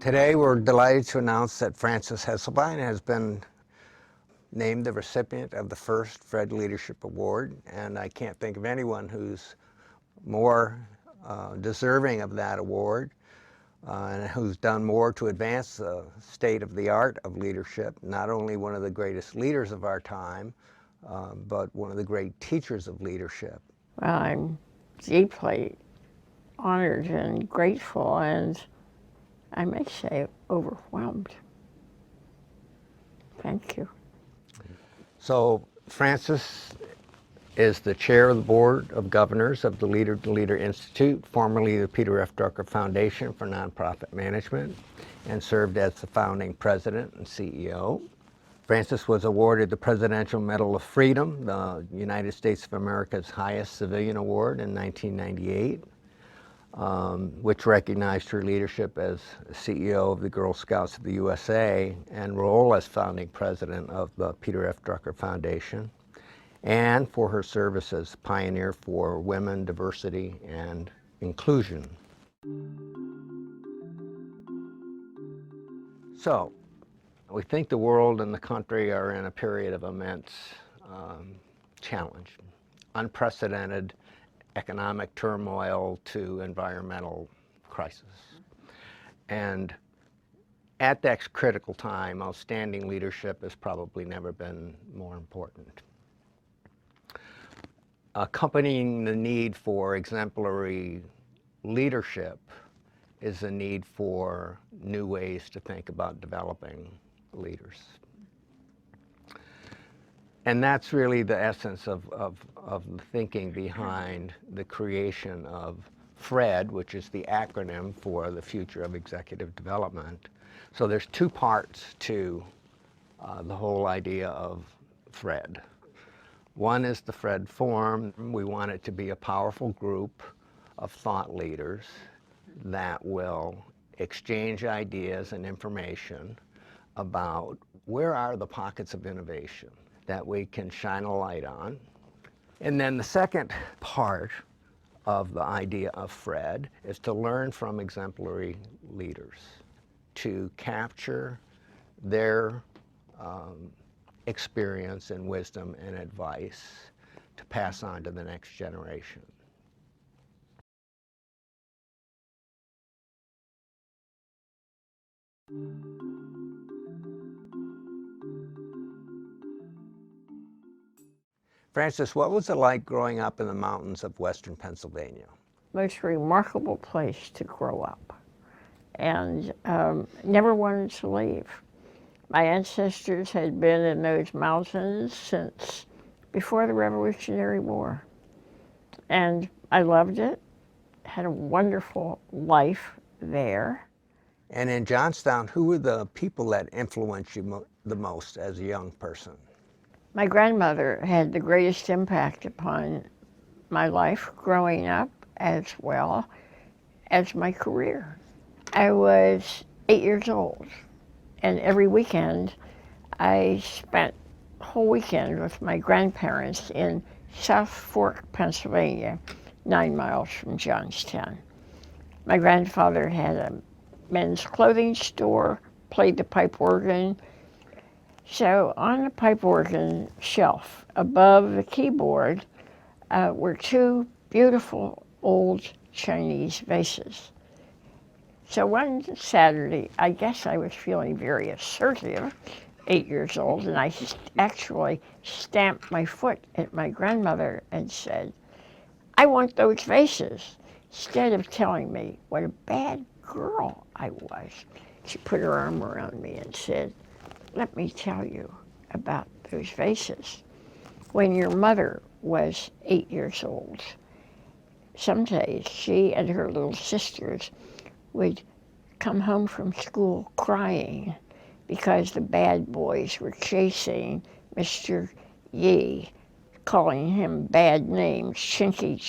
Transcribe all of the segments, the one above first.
Today we're delighted to announce that Frances Hesselbein has been named the recipient of the first Fred Leadership Award, and I can't think of anyone who's more deserving of that award and who's done more to advance the state of the art of leadership, not only one of the greatest leaders of our time, but one of the great teachers of leadership. Well, I'm deeply honored and grateful, and I may say overwhelmed. Thank you. So Frances is the chair of the Board of Governors of the Leader to Leader Institute, formerly the Peter F. Drucker Foundation for Nonprofit Management, and served as the founding president and CEO. Frances was awarded the Presidential Medal of Freedom, the United States of America's highest civilian award, in 1998, which recognized her leadership as CEO of the Girl Scouts of the USA and role as founding president of the Peter F. Drucker Foundation, and for her service as pioneer for women, diversity, and inclusion. So, we think the world and the country are in a period of immense challenge, unprecedented economic turmoil to environmental crisis. And at that critical time, outstanding leadership has probably never been more important. Accompanying the need for exemplary leadership is the need for new ways to think about developing leaders. And that's really the essence of the thinking behind the creation of FRED, which is the acronym for the Future of Executive Development. So there's two parts to the whole idea of FRED. One is the FRED Forum. We want it to be a powerful group of thought leaders that will exchange ideas and information about where are the pockets of innovation that we can shine a light on. And then the second part of the idea of FRED is to learn from exemplary leaders, to capture their experience and wisdom and advice to pass on to the next generation. Frances, what was it like growing up in the mountains of western Pennsylvania? Most remarkable place to grow up, and never wanted to leave. My ancestors had been in those mountains since before the Revolutionary War, and I loved it, had a wonderful life there. And in Johnstown, who were the people that influenced you the most as a young person? My grandmother had the greatest impact upon my life growing up, as well as my career. I was 8 years old, and every weekend I spent a whole weekend with my grandparents in South Fork, Pennsylvania, 9 miles from Johnstown. My grandfather had a men's clothing store, played the pipe organ. So on the pipe organ shelf above the keyboard were two beautiful old Chinese vases. So one Saturday, I guess I was feeling very assertive, 8 years old, and I actually stamped my foot at my grandmother and said, "I want those vases." Instead of telling me what a bad girl I was, she put her arm around me and said, "Let me tell you about those vases. When your mother was 8 years old, some days she and her little sisters would come home from school crying because the bad boys were chasing Mr. Yi, calling him bad names, Chinky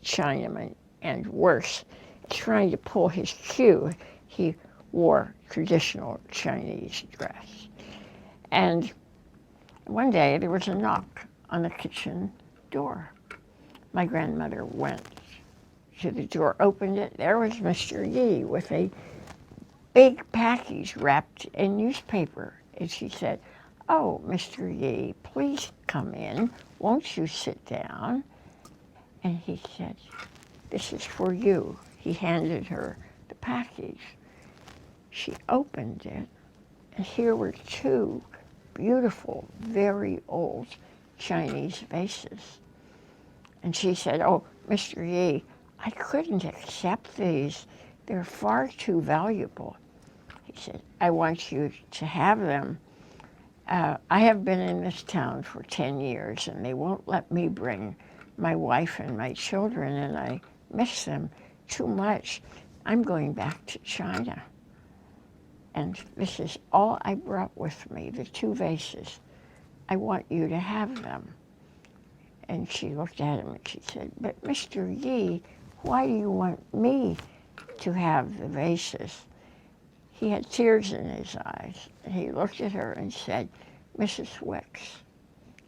Chinaman, and worse, trying to pull his cue. He wore traditional Chinese dress. And one day there was a knock on the kitchen door. My grandmother went to the door, opened it. There was Mr. Yi with a big package wrapped in newspaper. And she said, "Oh, Mr. Yee, please come in. Won't you sit down?" And he said, "This is for you." He handed her the package. She opened it, and here were two beautiful, very old Chinese vases. And she said, "Oh, Mr. Yee, I couldn't accept these. They're far too valuable." He said, "I want you to have them. I have been in this town for 10 years, and they won't let me bring my wife and my children, and I miss them too much. I'm going back to China. And this is all I brought with me, the two vases. I want you to have them." And she looked at him and she said, "But Mr. Yee, why do you want me to have the vases?" He had tears in his eyes. And he looked at her and said, "Mrs. Wicks,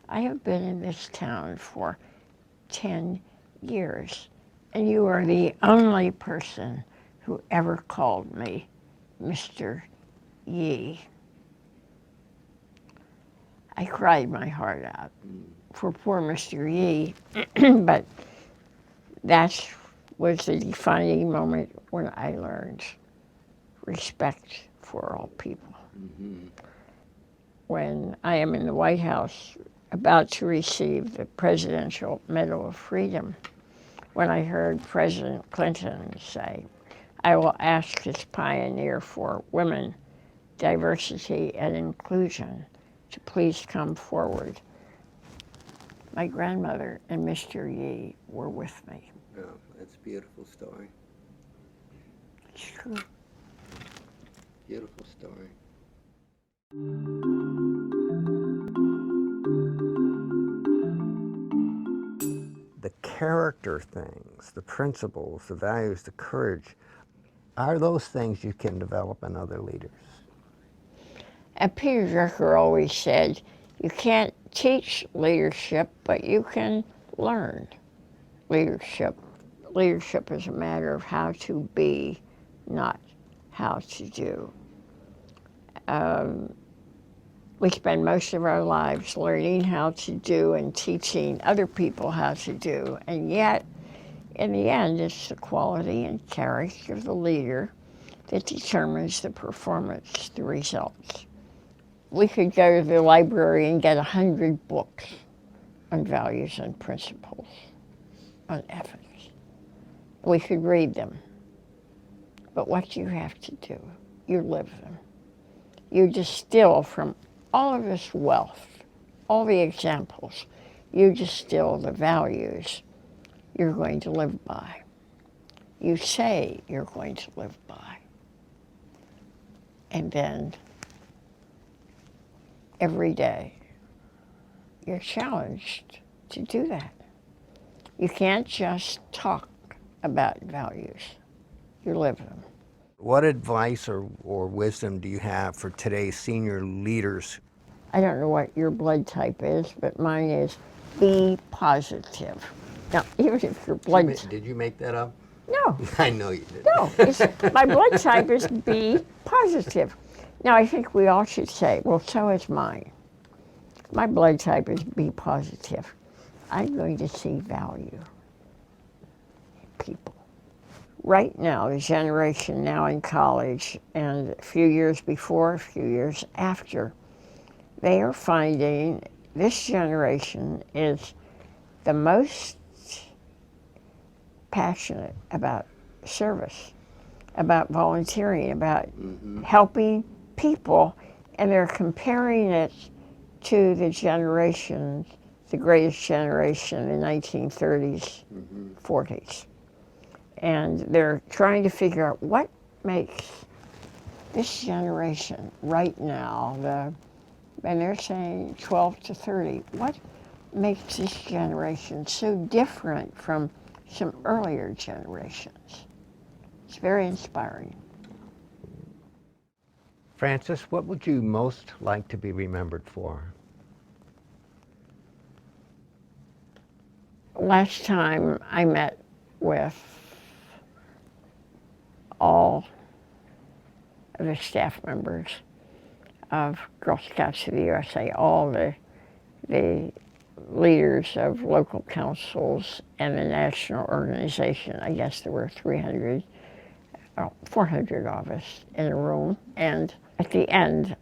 I have been in this town for 10 years, and you are the only person who ever called me Mr. Yee." I cried my heart out for poor Mr. Yee, but that was the defining moment when I learned respect for all people. Mm-hmm. When I am in the White House about to receive the Presidential Medal of Freedom, when I heard President Clinton say, "I will ask this pioneer for women, diversity, and inclusion to please come forward," my grandmother and Mr. Yee were with me. Oh, that's a beautiful story. It's true. Beautiful story. The character things, the principles, the values, the courage, are those things you can develop in other leaders? And Peter Drucker always said, you can't teach leadership, but you can learn leadership. Leadership is a matter of how to be, not how to do. We spend most of our lives learning how to do and teaching other people how to do, and yet, in the end, it's the quality and character of the leader that determines the performance, the results. We could go to the library and get 100 books on values and principles, on ethics. We could read them. But what do you have to do? You live them. You distill from all of this wealth, all the examples, you distill the values you're going to live by. You say you're going to live by. And then every day, you're challenged to do that. You can't just talk about values. You live them. What advice or wisdom do you have for today's senior leaders? I don't know what your blood type is, but mine is B positive. Now, even if your blood... Did you make that up? No. I know you did. No, my blood type is B positive. Now, I think we all should say, well, so is mine. My blood type is B positive. I'm going to see value in people. Right now, the generation now in college, and a few years before, a few years after, they are finding this generation is the most passionate about service, about volunteering, about helping people, and they're comparing it to the generations, the greatest generation in the 1930s, 40s. And they're trying to figure out what makes this generation right now, and they're saying 12 to 30, what makes this generation so different from some earlier generations? It's very inspiring. Frances, what would you most like to be remembered for? Last time I met with all of the staff members of Girl Scouts of the USA, all the leaders of local councils and the national organization. I guess there were 400 of us in a room. And at the end,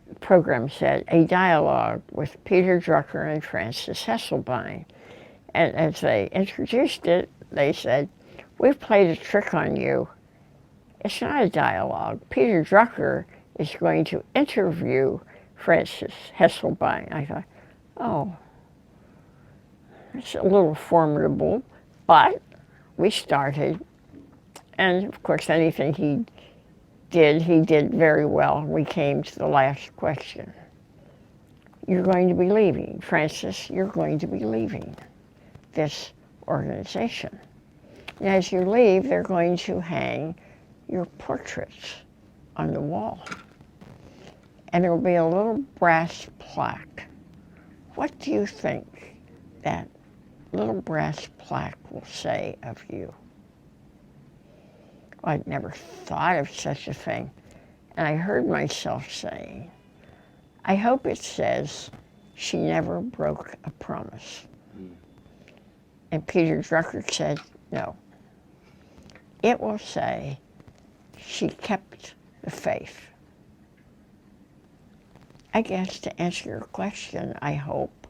the program said, a dialogue with Peter Drucker and Frances Hesselbein. And as they introduced it, they said, we've played a trick on you. It's not a dialogue. Peter Drucker is going to interview Frances Hesselbein. I thought, oh, it's a little formidable, but we started. And of course, anything he did very well. We came to the last question. You're going to be leaving. Frances, you're going to be leaving this organization. And as you leave, they're going to hang your portraits on the wall. And there will be a little brass plaque. What do you think that little brass plaque will say of you? Well, I'd never thought of such a thing. And I heard myself saying, I hope it says she never broke a promise. And Peter Drucker said, no. It will say she kept the faith. I guess to answer your question, I hope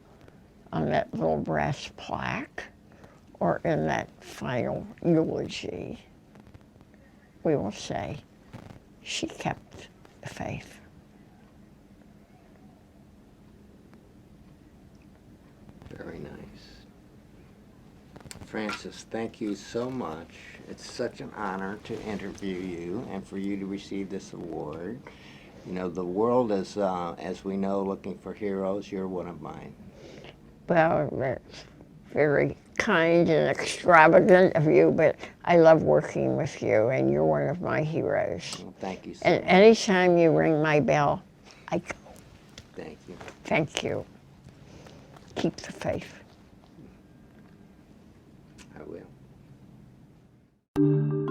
on that little brass plaque or in that final eulogy, we will say she kept the faith. Very nice. Frances, thank you so much. It's such an honor to interview you and for you to receive this award. You know, the world is, as we know, looking for heroes. You're one of mine. Well, that's very kind and extravagant of you, but I love working with you, and you're one of my heroes. Well, thank you so And much. anytime you ring my bell, I go. Thank you. Thank you. Keep the faith. I will.